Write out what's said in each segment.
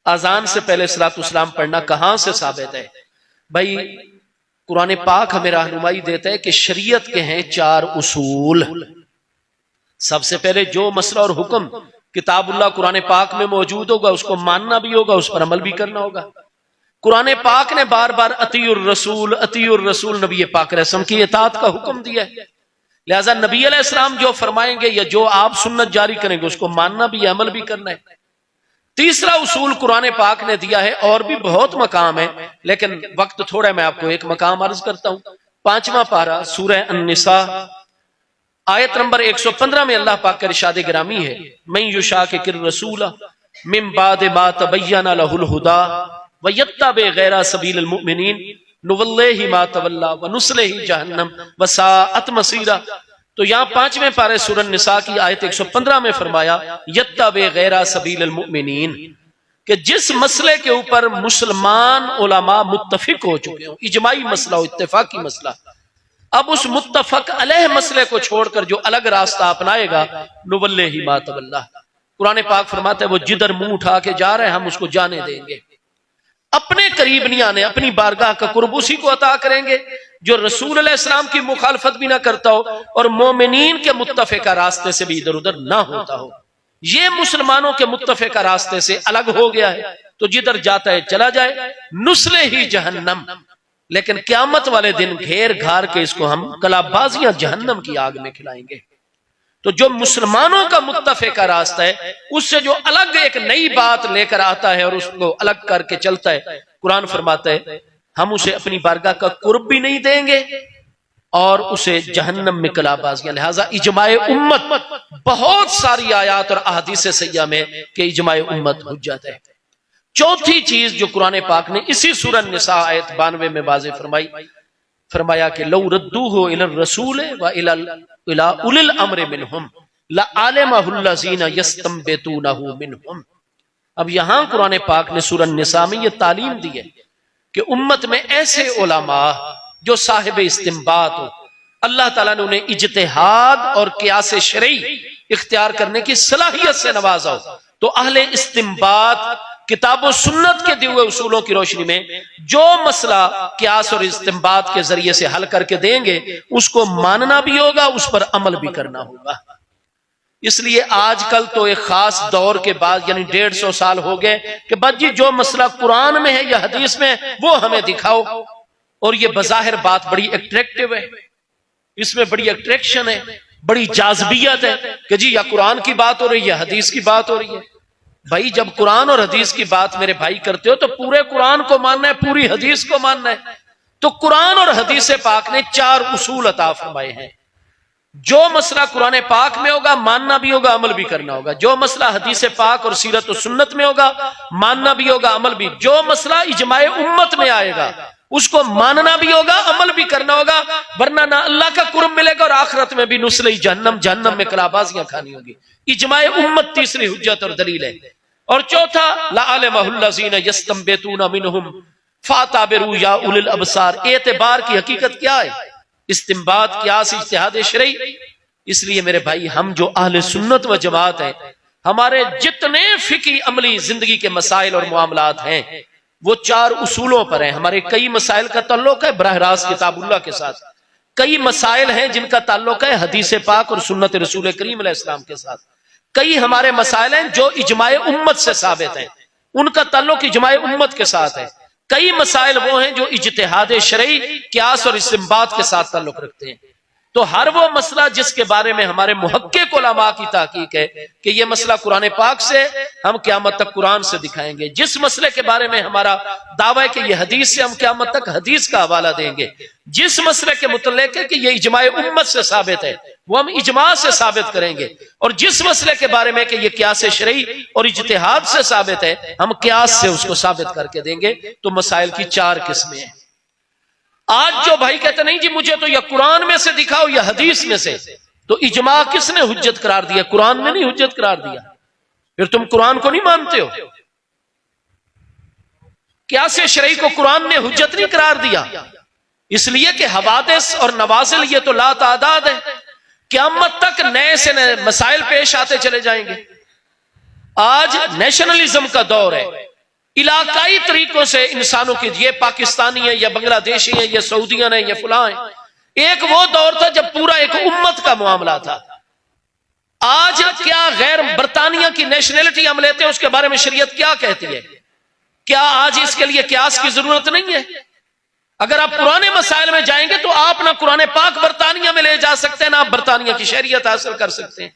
अजान से पहले सलातुस्सलाम पढ़ना कहां से साबित है? भाई कुरान पाक हमें रहनुमाई देता है कि शरीयत के हैं 4 उसूल। सबसे पहले जो मसला और हुक्म किताबुल्लाह कुरान पाक में मौजूद होगा उसको मानना भी होगा, उस पर अमल भी करना होगा। कुरान पाक ने बार बार अतीउर रसूल नबी पाक रसम की इताअत का हुक्म दिया है। लिहाजा नबी अलैहिस्सलाम जो फरमाएंगे या जो आप सुन्नत जारी करेंगे उसको मानना भी है, अमल भी करना है। तीसरा उसूल कुरान पाक ने दिया है, और भी बहुत मकाम है लेकिन वक्त थोड़ा है, मैं आपको एक मकाम अर्ज करता हूं। 5वां पारा सूरह अन-निसा आयत नंबर 115 में अल्लाह पाक का इरशाद गिरामी है, मैं युशाकिर रसूला मिन बाद मा तबय्यना लहुल हुदा व यत्तबि गैरा सबीलिल मुमिनीन नुवल्लिहि मा तवल्ला व नुस्लिहि जहन्नम व साअत मसीरा। तो यहाँ 5वें पारे सूरह निसा की आयत 115 में फरमाया यत्तबि गैरा सबीलिल मुमिनीन, कि जिस मसले के ऊपर मुसलमान उलमा मुत्तफिक हो चुके हो, इजमाई मसला हो, इत्तेफाकी मसला, अब उस मुत्तफक अलैह मसले को छोड़कर जो अलग रास्ता अपनाएगा नुवल्लिहि मा तवल्ला, कुरान पाक फरमाता है वो जिधर मुंह उठा के जा रहे हैं हम उसको जाने देंगे, अपने करीब नहीं आने, अपनी बारगाह का कुर्ब उसी को अता करेंगे जो रसूल अलैहिस्सलाम की मुखालफत भी ना करता हो और मोमिनीन के मुत्तफिका रास्ते से भी इधर उधर ना होता हो। ये मुसलमानों के मुत्तफिका रास्ते से अलग हो गया है, तो जिधर जाता है चला जाए, नुस्ले ही जहन्नम। लेकिन क्यामत वाले दिन घेर घार के इसको हम कलाबाजियां जहन्नम की आग में खिलाएंगे। तो जो मुसलमानों का मुत्तफिका रास्ता है उससे जो अलग एक नई बात लेकर आता है और उसको अलग करके चलता है, कुरान फरमाता है हम उसे अपनी बारगाह का कुर्ब भी नहीं देंगे और उसे जहन्नम में कलाबाजियां। लिहाजा इजमाए उम्मत, बहुत सारी आयात और अहादीस सैया में कि इजमाए उम्मत हुज्जत है। चौथी चीज जो कुरान पाक ने इसी सूरह निसा आयत 92 में वाज़ेह फरमाया कि लौ रद्दूहु इलर रसूल व इला उलिल अम्र मिनहुम लआलिमहु लज़ीना यस्तंबितूनहु मिनहुम। अब यहां कुरान पाक ने सूरह निसा में यह तालीम दी है कि उम्मत में ऐसे उलमा जो साहिब इस्तिंबात हो, अल्लाह ताला ने उन्हें इज्तिहाद और कियास शरई इख्तियार करने की सलाहियत से नवाजा हो, तो अहले इस्तिंबात किताब और सुन्नत के दिए हुए उसूलों की रोशनी में जो मसला कियास और इस्तिंबात के जरिए से हल करके देंगे उसको मानना भी होगा, उस पर अमल भी करना होगा। इसलिए आजकल तो एक खास दौर के बाद यानी 150 साल हो गए कि बस जी जो मसला कुरान में है या हदीस में है वो हमें दिखाओ, और ये बज़ाहिर बात बड़ी अट्रैक्टिव है, इसमें बड़ी अट्रैक्शन है, बड़ी जाज़बियत है कि जी या कुरान की बात हो रही है या हदीस की बात हो रही है। भाई जब कुरान और हदीस की बात मेरे भाई करते हो तो पूरे कुरान को मानना है, पूरी हदीस को मानना है। तो कुरान और हदीस पाक ने 4 उसूल अता फरमाए हैं। जो मसला कुरान पाक में होगा मानना भी होगा, अमल भी करना होगा। जो मसला हदीस पाक और सीरत और सुन्नत में होगा मानना भी होगा, अमल भी। जो मसला इजमाए उम्मत में आएगा उसको मानना भी होगा, अमल भी करना होगा, वरना ना अल्लाह का कुर्ब मिलेगा और आखिरत में भी नुस्ले जहन्नम, जहन्नम में कलाबाजियां खानी होगी। इजमाए उम्मत तीसरी हुज्जत और दलील है। और चौथा लआलिमहुल लज़ीना यस्तंबितूना मिनहुम फाताबिरू या उलिल अबसार। एतबार की हकीकत क्या है? इस्तिंबात, कियास, इज्तिहाद शरई। इसलिए मेरे भाई हम जो अहले सुन्नत व जमात हैं, हमारे जितने फिकी अमली जिंदगी के मसाइल और मामलात हैं वो 4 उसूलों पर हैं। हमारे कई मसाइल का ताल्लुक है बराह रास्त किताबुल्लाह के साथ, कई मसाइल हैं जिनका ताल्लुक है हदीस पाक और सुन्नत रसूल करीम अलैहिस्सलाम के साथ, कई हमारे मसाइल हैं जो इजमाए उम्मत से साबित हैं, उनका ताल्लुक इजमाए उम्मत के साथ है। कई मसाइल वो हैं जो इज्तिहाद शरई, कियास और इस्तिंबात के साथ ताल्लुक रखते हैं। तो हर वो मसला जिसके बारे में हमारे मुहक्किक उलमा की तहकीक है कि ये मसला कुरान पाक से, हम क़यामत तक कुरान से दिखाएंगे। जिस मसले के बारे में हमारा दावा है कि ये हदीस से, हम क़यामत तक हदीस का हवाला देंगे। जिस मसले के मुतल्लिक़ है कि ये इजमाए उम्मत से साबित है वो हम इजमा से साबित करेंगे, और जिस मसले के बारे में कि ये कियास शरई और इज्तिहाद से साबित है हम कियास से उसको साबित करके देंगे। तो मसाइल की 4 किस्में हैं। आज जो भाई कहते नहीं जी मुझे तो या कुरान में से दिखाओ या हदीस में से, तो इजमा किसने हुज्जत करार दिया? कुरान ने नहीं हुज्जत करार दिया। फिर तुम कुरान को नहीं मानते हो। कियास शरई को कुरान ने हुज्जत नहीं करार दिया, इसलिए कि हवादिस और नवाजिल ये तो ला तादाद है, क़यामत तक नए से नए मसाइल पेश आते चले जाएंगे। आज नेशनलिज्म का दौर है, इलाकाई तरीकों से इंसानों के, ये पाकिस्तानी है या बांग्लादेशी है, ये सऊदियन है, ये फलां है। एक वो दौर था जब पूरा एक उम्मत का मामला था। आज क्या गैर बरतानिया की नेशनैलिटी हम लेते हैं, उसके बारे में शरीयत क्या कहती है? क्या आज इसके लिए क्यास की जरूरत नहीं है? अगर आप पुराने मसाइल में जाएंगे तो आप ना कुरान पाक बरतानिया में ले जा सकते हैं, ना आप बरतानिया की शरीयत हासिल कर सकते हैं।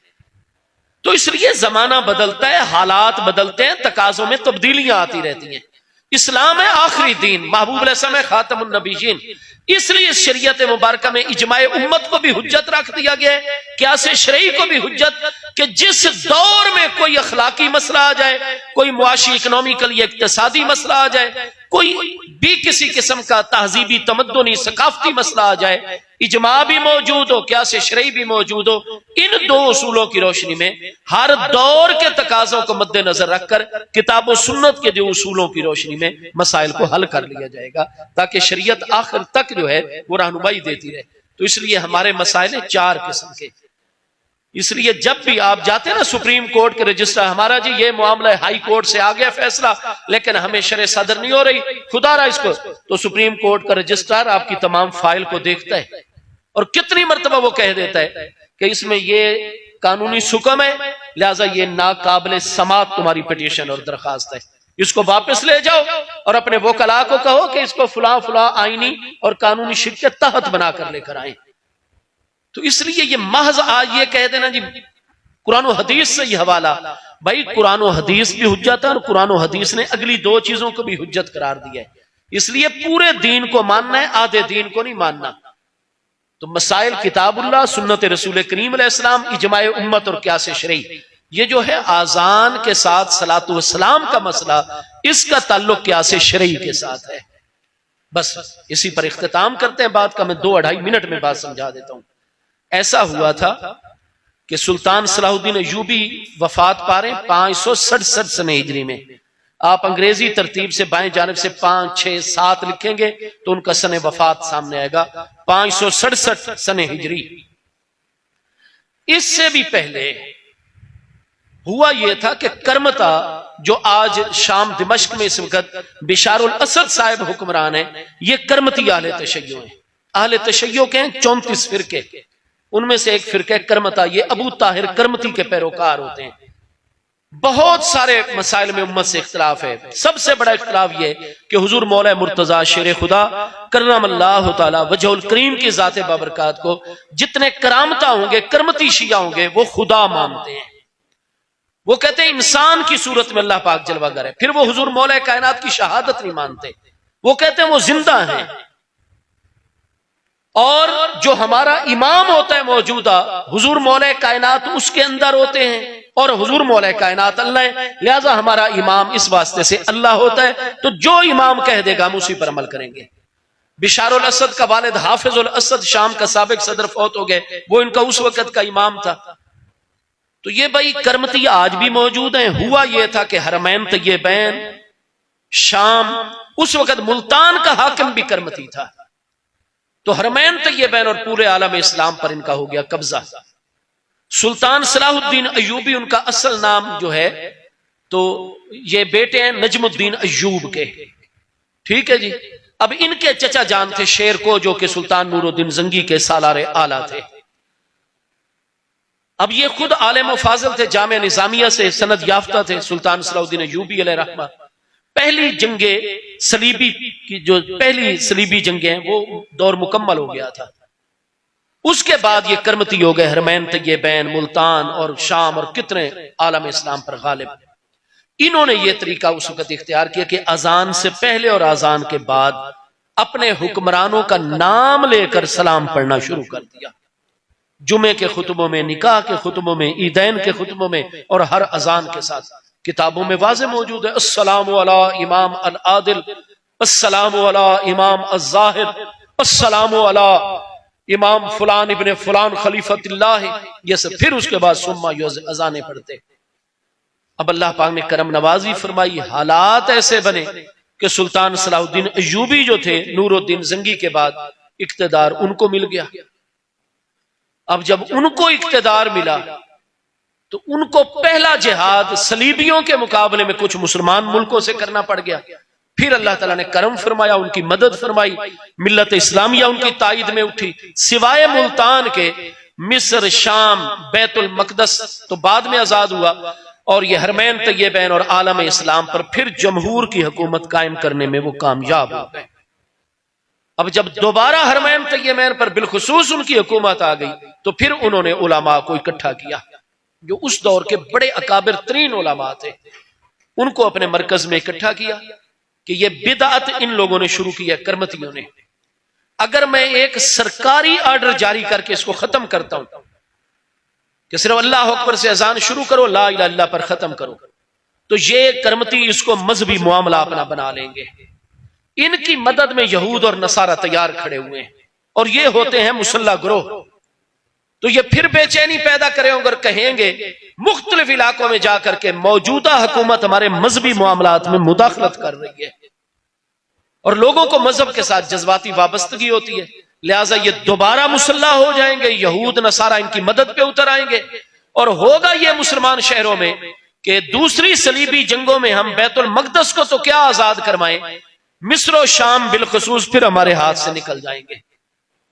तो इसलिए जमाना बदलता है, हालात बदलते हैं, तकाजों में तब्दीलियां आती रहती हैं। इस्लाम है आखिरी दीन, महबूब अलैहिस्सलाम है खातमुन नबीयीन, इसलिए शरीयत मुबारक में इजमाए उम्मत को भी हुज्जत रख दिया गया है, क्यास शरई को भी हुज्जत, कि जिस दौर में कोई अखलाकी मसला आ जाए, कोई मुआशी इकोनॉमिकल या इक्तिसादी मसला आ जाए, कोई भी किसी किस्म का तहजीबी तमद्दुनी सकाफती मसला आ जाए, इजमा भी मौजूद हो, क्यास शरई भी मौजूद हो, इन दो उसूलों की रोशनी में हर दौर के तकाजों को मद्देनजर रखकर किताब और सुन्नत के जो उसूलों की रोशनी में मसाइल को हल कर लिया जाएगा, ताकि शरीयत आखिर तक जो है वो रहनुमाई देती रहे। तो इसलिए हमारे मसाइल हैं 4 किस्म के। इसलिए जब भी आप जाते हैं ना सुप्रीम कोर्ट के रजिस्ट्रार, हमारा जी ये मामला है, हाई कोर्ट से आ गया फैसला लेकिन हमें शरह सदर नहीं हो रही, खुदा रहा इसको, तो सुप्रीम कोर्ट का रजिस्ट्रार आपकी तमाम फाइल को देखता है और कितनी मरतबा वो कह देता है कि इसमें ये कानूनी सुकम है, लिहाजा ये नाकाबिल समात तुम्हारी पिटीशन और दरखास्त है, इसको वापस ले जाओ और अपने वकला को कहो कि इसको फुला फुला आईनी और कानूनी शिक के तहत बनाकर लेकर आए। तो इसलिए ये महज आज ये कह देना जी कुरान और हदीस से ये हवाला, भाई कुरान और हदीस भी हुज्जत है और कुरान और हदीस ने अगली 2 चीजों को भी हुज्जत करार दिया है। इसलिए पूरे दीन को मानना है, आधे दीन को नहीं मानना। तो मसाइल किताबुल्लाह, सुन्नत रसूल करीम अलैहिस्सलाम, इजमाए उम्मत और क्यास शरई, ये जो है आजान के साथ सलातो व सलाम का मसला, इसका ताल्लुक क्यास शरई के साथ है। बस इसी पर इख्तिताम करते हैं बात का। मैं 2-2.5 मिनट में बात समझा देता हूं। ऐसा हुआ था कि सुल्तान सलाहुद्दीन अय्यूबी वफात पा रहे 567 सने हिजरी में। आप अंग्रेजी तरतीब से बाएं जानिब से 5, 6, 7 लिखेंगे तो उनका सने वफात सामने आएगा, 567 सने हिजरी। इससे भी पहले हुआ यह था कि करमता, जो आज शाम दिमश्क में इस वक्त बिशारुल असद साहिब हुक्मरान है, ये करमती आहले तशय्यो हैं। आहले तशय्यो के 34 फिरके, उनमें से एक फिरके करमता, ये अबू ताहिर करमती के पैरोकार होते हैं। बहुत सारे मसाइल में उम्मत से इख्तिलाफ है। सबसे बड़ा इख्तिलाफ यह कि हुजूर मौला मुर्तजा शेर खुदा करमल्लाहु तआला वजहुल करीम की जाते बाबरकात को जितने करामता होंगे, करमती शिया होंगे, वो खुदा मानते हैं। वो कहते हैं इंसान की सूरत में अल्लाह पाक जलवागर है। फिर वो हुजूर मौला कायनात की शहादत नहीं मानते, वो कहते हैं वो जिंदा है। और जो हमारा इमाम होता है मौजूदा, हुजूर मौला कायनात उसके अंदर होते हैं और हुजूर मौला कायनात अल्लाह है, लिहाजा हमारा इमाम इस वास्ते से अल्लाह होता है। तो जो इमाम कह देगा हम उसी पर अमल करेंगे। बिशारुल असद का वालिद हाफिजुल असद शाम का साबिक सदर फौत हो गए, वो इनका उस वक्त का इमाम था। तो ये भाई करमती आज भी मौजूद हैं। हुआ यह था कि हरमैन तय्यबैन शाम, उस वक्त मुल्तान का हाकिम भी करमती था, तो हरमैन तय्यबैन और पूरे आलम इस्लाम पर इनका हो गया कब्जा। सुल्तान सलाहुद्दीन अय्यूबी उनका असल नाम जो है, तो ये बेटे हैं नजमुद्दीन अय्यूब के, ठीक है जी। अब इनके चचा जान थे शेर को, जो कि सुल्तान नूरुद्दीन जंगी के सालारे आला थे। अब ये खुद आलिम व फाजिल थे, जामिया निजामिया से सनद याफ्ता थे। सुल्तान सलाहुद्दीन अय्यूबी अलैहि रहमा, पहली जंगे सलीबी की, जो पहली सलीबी जंगे हैं, वो दौर मुकम्मल हो गया था। उसके बाद ये करमती हो गए, हरमैन तय्यबैन, मुल्तान और शाम और कितने आलम इस्लाम पर गालिब। इन्होंने ये तरीका उस वक्त इख्तियार किया कि अजान से पहले और अजान के बाद अपने हुक्मरानों का नाम लेकर सलाम पढ़ना शुरू कर दिया। जुमे के खुतबों में, निकाह के खुतबों में, ईदैन के खुतबों में और हर अजान के साथ किताबों में वाज़े मौजूद है, अस्सलामु अला इमाम अल आदिल, अस्सलामु अला इमाम अज़्ज़ाहिर, अस्सलामु अला इमाम फुलान इब्ने फुलान खलीफतुल्लाह। ये सब फिर उसके बाद सुम्मा अजाने पढ़ते। अब अल्लाह पाक ने करम नवाजी फरमाई, हालात ऐसे बने कि सुल्तान सलाहुद्दीन अय्यूबी जो थे नूरुद्दीन जंगी के बाद, इक्तदार उनको मिल गया। अब जब उनको इक्तदार मिला तो उनको पहला जिहाद सलीबियों के मुकाबले में कुछ मुसलमान मुल्कों से करना पड़ गया। फिर अल्लाह ताला ने करम फरमाया, उनकी मदद फरमाई, मिल्लत इस्लामिया उनकी ताईद में उठी। सिवाय मुल्तान के मिस्र, शाम, बैतुल मकदस तो बाद में आजाद हुआ, और ये हरमैन तैयबैन और आलम इस्लाम पर फिर जमहूर की हुकूमत कायम करने में वो कामयाब हो गए। अब जब दोबारा हरमैन तैयबैन पर बिलखुसूस उनकी हुकूमत आ गई, तो फिर उन्होंने उलमा को इकट्ठा किया, जो उस दौर के बड़े अकाबिर तरीन उलमा थे, उनको अपने मरकज में इकट्ठा किया कि ये बिदअत इन लोगों ने शुरू की है, करमतियों ने। अगर मैं एक सरकारी ऑर्डर जारी करके इसको खत्म करता हूं कि सिर्फ अल्लाह अकबर से अजान शुरू करो, ला इलाहा इल्लल्लाह पर खत्म करो, तो ये करमती इसको मजहबी मामला अपना बना लेंगे। इनकी मदद में यहूद और नसारा तैयार खड़े हुए हैं, और ये होते हैं मुसल्ला ग्रोह। तो ये फिर बेचैनी पैदा करेंगे और कहेंगे मुख्तलिफ इलाकों में जाकर के मौजूदा हुकूमत हमारे मजहबी मामलात में मुदाखलत कर रही है, और लोगों को मजहब के साथ जज्बाती वाबस्तगी होती है, लिहाजा ये दोबारा मुसल्ला हो जाएंगे, यहूद नसारा इनकी मदद पे उतर आएंगे, और होगा ये मुसलमान शहरों में कि दूसरी सलीबी जंगों में हम बैतुल मकदस को तो क्या आजाद करवाएं, मिस्र और शाम बिलखुसूस फिर हमारे हाथ से निकल जाएंगे।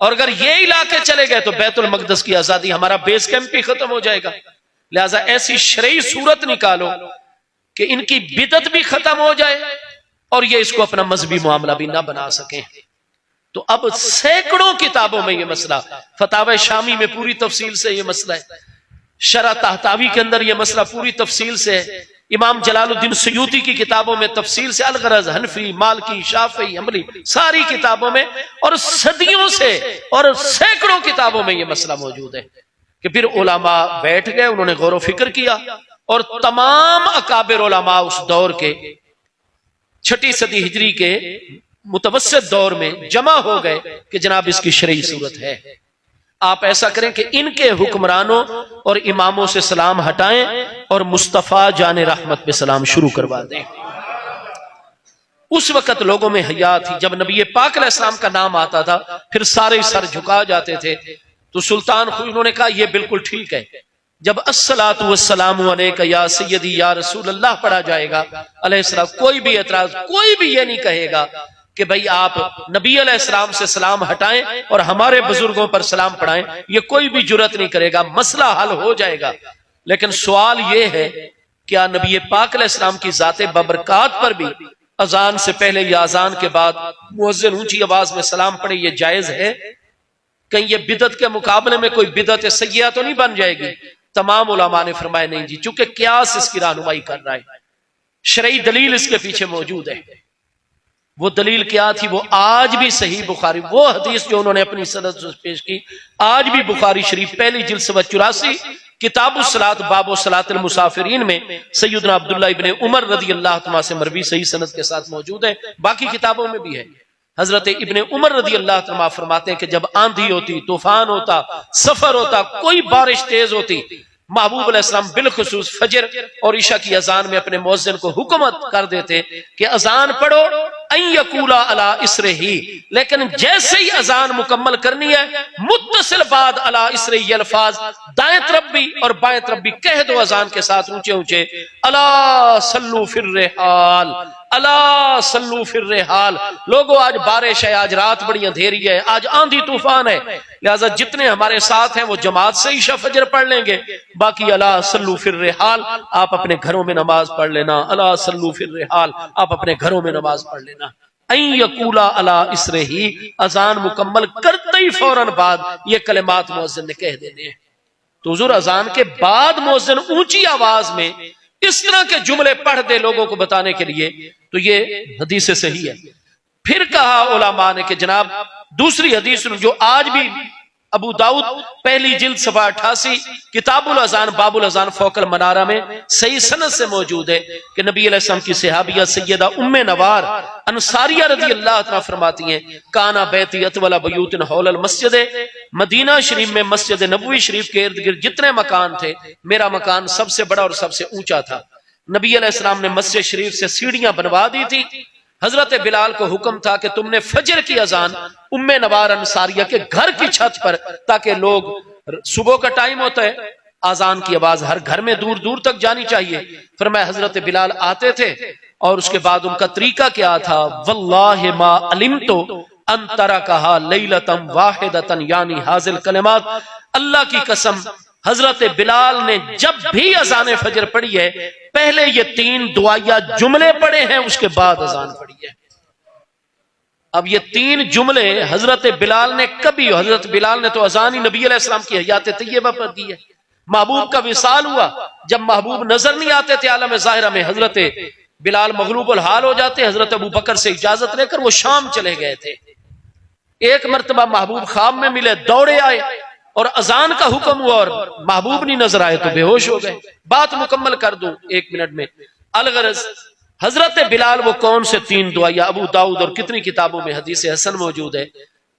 और अगर ये इलाके चले गए तो बैतुल मकदस की आजादी, हमारा बेस कैंप भी खत्म हो जाएगा। लिहाजा ऐसी शरई सूरत निकालो कि इनकी बिदत भी खत्म हो जाए और ये इसको अपना मजहबी मामला भी ना बना सके। तो अब सैकड़ों किताबों में यह मसला, फतावा शामी में पूरी तफसील से यह मसला है, शरह तहतावी के अंदर यह मसला पूरी तफसील से है, इमाम जलालुद्दीन सयूती की किताबों में तफसील से, अलगरज, हनफी, मालकी, शाफी, हम्बली, सारी किताबों में और सदियों से और सैकड़ों किताबों में यह मसला मौजूद है कि फिर उलमा बैठ गए, उन्होंने गौर फिक्र किया, और तमाम अकाबिर उलमा उस दौर के 6ठी सदी हिजरी के मुतवस्सित दौर में जमा हो गए कि जनाब इसकी शरई सूरत है। आप ऐसा करें कि इनके हुक्मरानों और इमामों से सलाम हटाएं और मुस्तफा जाने रहमत पे सलाम शुरू करवा दें। उस वक्त लोगों में हया थी, जब नबी पाक अलैहिस्सलाम का नाम आता था फिर सारे सर झुका जाते थे। तो सुल्तान खुद उन्होंने कहा यह बिल्कुल ठीक है, जब अस्सलातु वस्सलामु अलैका या सय्यदी या रसूल अल्लाह पढ़ा जाएगा अलैहिस्सलाम, कोई भी एतराज, कोई भी ये नहीं कहेगा कि भाई आप नबी अलैहिस्सलाम से सलाम हटाएं और हमारे बुजुर्गों पर सलाम पढ़ाएं, ये कोई भी जुर्रत नहीं करेगा, मसला हल हो जाएगा। लेकिन सवाल ये है, क्या नबी पाक अलैहिस्सलाम की जाते बबरकात पर भी अजान से पहले या अजान के बाद मुअज्जिन ऊंची आवाज में सलाम पढ़े, ये जायज है? कहीं ये बिदत के मुकाबले में कोई बिदत सय्या तो नहीं बन जाएगी? तमाम उलमा ने फरमाया नहीं जी, चूंकि क्यास इसकी रहनुमाई कर रहा है, शरई दलील इसके पीछे मौजूद है। वो दलील क्या थी? वो आज भी सही बुखारी, वो हदीस जो उन्होंने अपनी सनद से पेश की, आज भी बुखारी शरीफ पहली जिल्द 84 किताबुस सलात बाबो सलातुल मुसाफिरीन में सैयदना अब्दुल्लाह इब्ने उमर रदी अल्लाह तआला से मरवी सही सनद के साथ मौजूद है, बाकी किताबों में भी है। हजरत इब्ने उमर रदी अल्लाह तआला फरमाते हैं कि जब आंधी होती, तूफान होता, सफर होता, कोई बारिश तेज होती, महबूब अलैहिस्सलाम बिलखुसूस फजर और इशा की अजान में अपने मुअज्जिन को हुक्मत कर देते कि अजान पढ़ो यकूला अला इसरे ही, लेकिन जैसे ही अजान मुकम्मल करनी है मुत्तसिल बाद अला इसरे ही अल्फाज दाएं तरफ भी और बाएं तरफ भी कह दो अजान के साथ ऊंचे ऊंचे, अला सल्लू फिर रेहाल, अला सल्लू फिर रेहाल। लोगों आज बारिश है, आज रात बड़ी अंधेरी है, आज आंधी तूफान है, लिहाजा जितने हमारे साथ हैं वो जमात से ईशा फजर पढ़ लेंगे, बाकी अला सल्लू फिर रेहाल, आप अपने घरों में नमाज पढ़ लेना, अला सल्लू फिर रेहाल, आप अपने घरों में नमाज पढ़ लेना। यकूला अला इसरे ही, अजान मुकम्मल करते ही फौरन बाद ये कलिमात मुअज्जिन ने कह देने हैं। तो हुजूर अजान के बाद मुअज्जिन ऊंची आवाज में इस तरह के जुमले पढ़ दे लोगों को बताने के लिए, तो ये हदीस सही है। फिर कहा उलमा ने कि जनाब दूसरी हदीस जो आज भी अबू दाऊद पहली जिल्द सफा 88 किताबुल अजान बाबुल अजान फौकल मनारा में सही सनद से मौजूद है कि नबी अलैहिस्सलाम की सहाबिया सैयदा उम्मे नवार अंसारिया रज़ी अल्लाह तआला फरमाती हैं, काना बैती अतवला बयूतिन हौलल मस्जिद, मदीना शरीफ में मस्जिद नबवी शरीफ के इर्द गिर्द जितने मकान थे, मेरा मकान सबसे बड़ा और सबसे ऊंचा था। नबी अलैहिस्सलाम ने मस्जिद शरीफ से सीढ़ियां बनवा दी थी। हजरत बिलाल को हुक्म था कि तुमने फजर की अजान उम्मे नवार अंसारिया के घर की छत पर, ताकि लोग, सुबह का टाइम होता है, आजान की आवाज हर घर में दूर दूर तक जानी चाहिए। फरमाया हजरत बिलाल आते थे और उसके बाद उनका तरीका क्या था, वल्लाहि मा अलिमतु अन तरकहा लैलतन वाहिदतन यानी हाजिल कलिमात, अल्लाह की कसम हजरत बिलाल ने जब भी अजान फजर पढ़ी है पहले ये 3 दुआया जुमले पढ़े हैं, उसके बाद अजान पढ़ी है। अब ये 3 जुमले हजरत बिलाल ने कभी, हजरत बिलाल ने तो अजान ही नबी अलैहिस्सलाम की हयात तैयबा पर दी है। महबूब का विसाल हुआ, जब महबूब नजर नहीं आते थे आलम ज़ाहिरा में, हजरत बिलाल मगलूबुल हाल हो जाते, हजरत अबू बकर से इजाजत लेकर वो शाम चले गए थे। एक मर्तबा महबूब ख्वाब में मिले, दौड़े आए और अजान का हुक्म हुआ और महबूब नहीं नजर आए तो बेहोश हो गए। बात मुकम्मल कर दूं 1 मिनट में। अलगरज हजरत बिलाल वो कौन से 3 दुआया, अबू दाऊद और कितनी किताबों में हदीस हसन मौजूद है,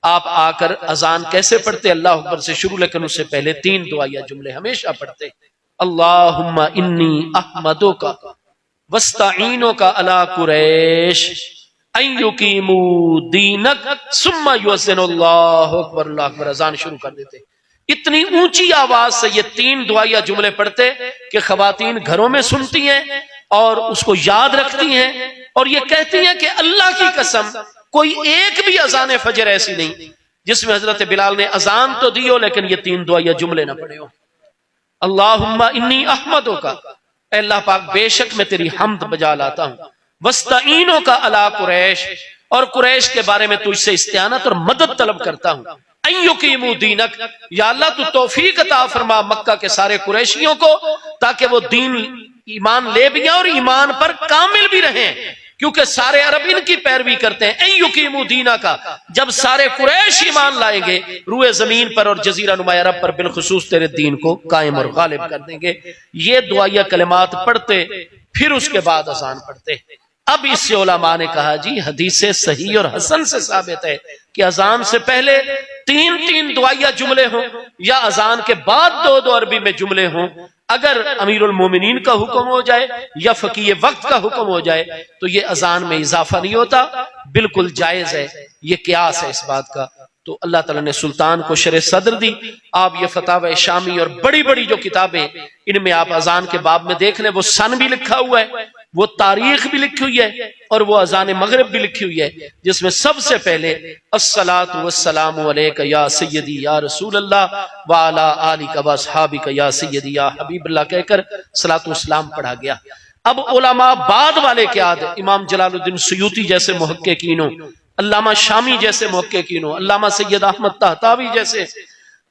आप आकर अजान कैसे पढ़ते, अल्लाह अकबर से शुरू, लेकिन उससे पहले 3 दुआया जुमले हमेशा पढ़ते। अल्लाहुम्मा इन्नी अहमदुका वस्ताईनुका अला कुरैश अन युकीमू दीनक सुम्मा युअज़्ज़िनुल्लाहु अकबर, अल्लाहु अकबर, अजान शुरू कर देते। इतनी ऊंची आवाज से ये 3 दुआया जुमले पढ़ते कि खवातीन घरों में सुनती हैं और उसको याद रखती हैं और ये कहती हैं कि अल्लाह की कसम कोई एक भी अजान फजर ऐसी नहीं जिसमें हजरत बिलाल ने अजान तो दी हो लेकिन ये 3 दुआया जुमले ना पढ़े हो। अल्लाहुम्मा इन्नी अहमदुका, अल्लाह पाक बेशक मैं तेरी हम्द बजा लाता हूं, वस्ताईनो का अला कुरैश, और कुरैश के बारे में तुझसे इस्तियानत और मदद तलब करता हूं। अन युकीमू दीनक, या अल्लाह तू तौफीक अता फरमा मक्का के सारे कुरैशियों को ताकि वो दीन ईमान ले भी और ईमान पर कामिल भी रहें, क्योंकि सारे अरब इनकी पैरवी करते हैं। अन युकीमू दीना का, जब सारे कुरैश ईमान लाएंगे रूए जमीन पर और जजीरा नुमा अरब पर बिलखुसूस तेरे दीन को कायम और गालिब कर देंगे। ये दुआया कलिमात पढ़ते, फिर उसके बाद अजान पढ़ते। अब इससे उलमा ने कहा जी हदीस सही और हसन से साबित है कि अजान से पहले 3 दुआया जुमले हों या अजान के बाद 2 अरबी में जुमले हों। अगर अमीरुल मोमिनीन का हुक्म हो जाए या फकीह वक्त का हुक्म हो जाए तो ये अजान में इजाफा नहीं होता, बिल्कुल जायज है, ये कियास है इस बात का। तो अल्लाह ताला ने सुल्तान को शरे सदर दी। आप ये फतावा शामी और बड़ी बड़ी जो किताबें, इनमें आप अजान के बाब में देख लें, वो सन भी लिखा हुआ है, वो तारीख भी लिखी हुई है और वो अजान मगरिब भी लिखी हुई है, जिसमें सबसे पहले अस्सलातु वस्सलामु अलैका या सय्यदी या रसूल अल्लाह व अला आलिका व अस्हाबिका या सय्यदी या हबीबल्लाह कहकर सलातु वस्सलाम पढ़ा गया। अब उलमा बाद वाले क्या थे, इमाम जलालुद्दीन सुयूती जैसे मुहक्किकीनों, अल्लामा शामी जैसे मुहक्किकीनों, अल्लामा सैयद अहमद तहतावी जैसे,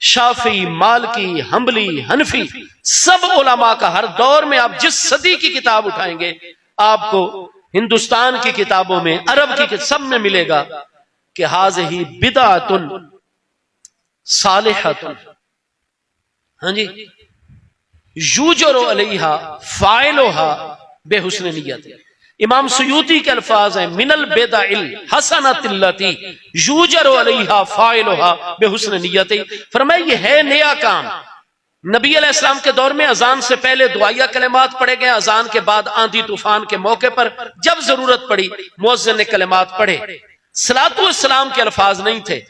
शाफी, मालकी, हम्बली, हनफी, सब उलमा का हर दौर में आप जिस सदी की किताब उठाएंगे आपको हिंदुस्तान की किताबों में, अरब की सब में मिलेगा कि हाज़िही बिदअतुन सालिहतुन, हाँ जी, युजरू अलैहा फाइलुहा बेहुस्न नियत। इमाम सुयूती के अल्फाज हैं मिनल बेदाइल हसनतिल्लती युजरू अलैहा फाइलुहा बेहुस्न नियत। फरमाया ये है नया काम। नबी अलैहिस्सलाम के दौर में अजान से पहले दुआया कलिमात पढ़े गए, अजान के बाद आंधी तूफान के मौके पर जब जरूरत पड़ी मुअज्जिन ने कलिमात पढ़े। सलातु वस्सलाम के अल्फाज नहीं थे,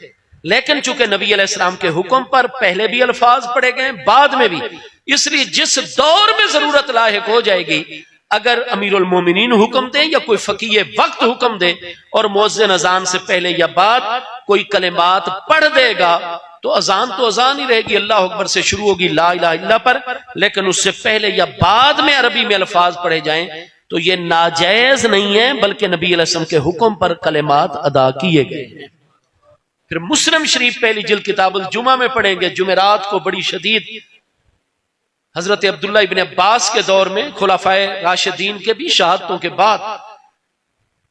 लेकिन चूंकि नबी अलैहिस्सलाम के हुक्म पर पहले भी अल्फाज पढ़े गए बाद में भी, इसलिए जिस दौर में जरूरत लाहिक हो जाएगी, अगर अमीरुल मोमिनीन हुक्म दे या कोई फकीह वक्त हुक्म दे और मुअज्जिन अजान से पहले या बाद कोई कलिमात पढ़ देगा तो अजान ही रहेगी, अल्लाह अकबर से शुरू होगी ला इलाहा इल्ला पर, लेकिन उससे पहले या बाद में अरबी में अल्फाज पढ़े जाएं तो ये नाजायज नहीं है, बल्कि नबी अलैहि सल्लम के हुक्म पर कलिमात अदा किए गए हैं। फिर मुस्लिम शरीफ पहली जिल्द किताबुल जुमा में पढ़ेंगे, जुमेरात को बड़ी शदीद हजरत अब्दुल्ला इब्न अब्बास के दौर में खुलाफाए राशिदीन के भी शहादतों के बाद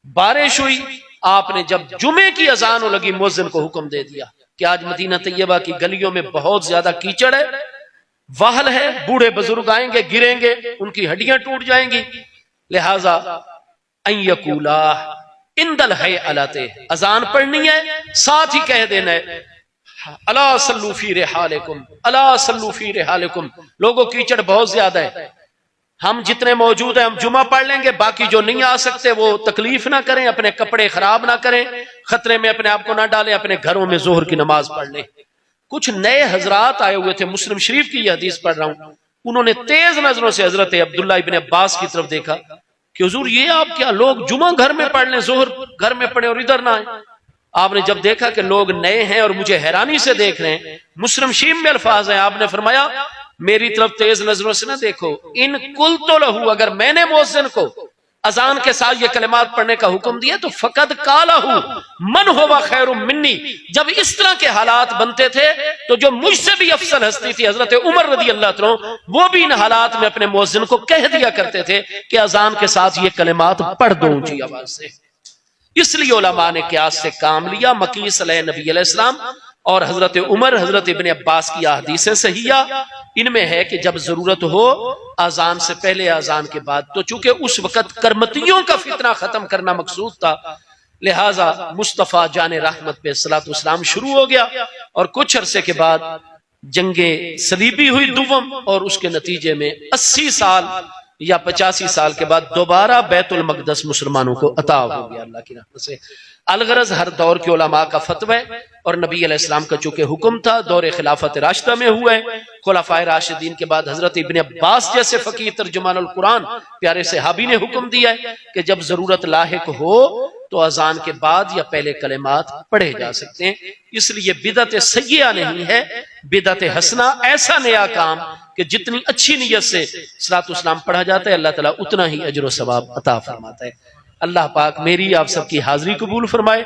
बारिश हुई, आपने जब जुमे की अजान हो लगी मुअज्जिन को हुक्म दे दिया कि आज मदीना तैयबा की गलियों में बहुत ज्यादा कीचड़ है, वाहल है, बूढ़े बुजुर्ग आएंगे, गिरेंगे, उनकी हड्डियां टूट जाएंगी, लिहाजा अन यकूला इंदल है अलाते, अजान पढ़नी है, साथ ही कह देना है अला सल्लू फी रिहालिकुम, अला सल्लू फी रिहालिकुम। लोगों कीचड़ बहुत ज्यादा है, हम जितने मौजूद हैं हम जुमा पढ़ लेंगे, बाकी जो नहीं आ सकते वो तकलीफ ना करें, अपने कपड़े खराब ना करें, खतरे में अपने आप को ना डालें, अपने घरों में जोहर की नमाज पढ़ लें। कुछ नए हजरात आए हुए थे, मुस्लिम शरीफ की यह हदीस पढ़ रहा हूं, उन्होंने तेज नजरों से हजरत अब्दुल्ला इब्ने अब्बास की तरफ देखा कि हुजूर ये आप क्या, लोग जुमा घर में पढ़ लें, जोहर घर में पढ़े और इधर ना आए। आपने जब देखा कि लोग नए हैं और मुझे हैरानी से देख रहे हैं, मुस्लिम शीम में अल्फाज है, आपने फरमाया मेरी तरफ तेज नजरों से ना देखो, इन कुल तो लहू, अगर मैंने मुअज्जिन को अजान के साथ ये कलिमात पढ़ने का हुक्म दिया तो फकद कालहू मन होवा खैरुम मिन्नी। जब इस तरह के हालात बनते थे तो जो मुझसे भी अफसल हस्ती थी हजरत उमर रदी अल्लाह तआला, वो भी इन हालात में अपने मुअज्जिन को कह दिया करते थे कि अजान के साथ ये कलिमात पढ़ दो ऊंची आवाज से। इसलिए उलमा ने क़यास से काम लिया। मकीस नबी अलैहिस्सलाम और हजरत उमर, हजरत इब्ने अब्बास की अहदीसें सहिया, इनमें है कि जब जरूरत हो अजान से पहले, अजान के बाद। तो चूंकि उस वक्त करमतियों का फितना खत्म करना मकसूद था, लिहाजा मुस्तफ़ा जाने रहमत पे सलातो सलाम शुरू हो गया और कुछ अरसे के बाद जंगे सलीबी हुई दुवम, और उसके नतीजे में 80 साल या 85 साल के बाद दोबारा बैतुल मक़दस मुसलमानों को अता हो गया अल्लाह की रहमत से। अलगरज हर दौर के उलमा का फतवा है और नबी अलैहिस्सलाम का चूंकि हुक्म था, दौरे खिलाफत राशिदा में हुआ है। खुलाफाए राशिदीन के बाद हजरत इब्ने अब्बास जैसे फकीह तर्जुमानुल कुरान प्यारे सहाबी ने हुक्म दिया है कि जब जरूरत लाहिक हो तो अजान के बाद या पहले कलिमात पढ़े जा सकते हैं। इसलिए बिदअत सय्यिआ नहीं है, बिदअत हसना ऐसा नया काम कि जितनी अच्छी नीयत से सलातो सलाम पढ़ा जाता है, अल्लाह ताला उतना ही अजर व सवाब अता फरमाता है। अल्लाह पाक मेरी आप सबकी हाजिरी कबूल फरमाए।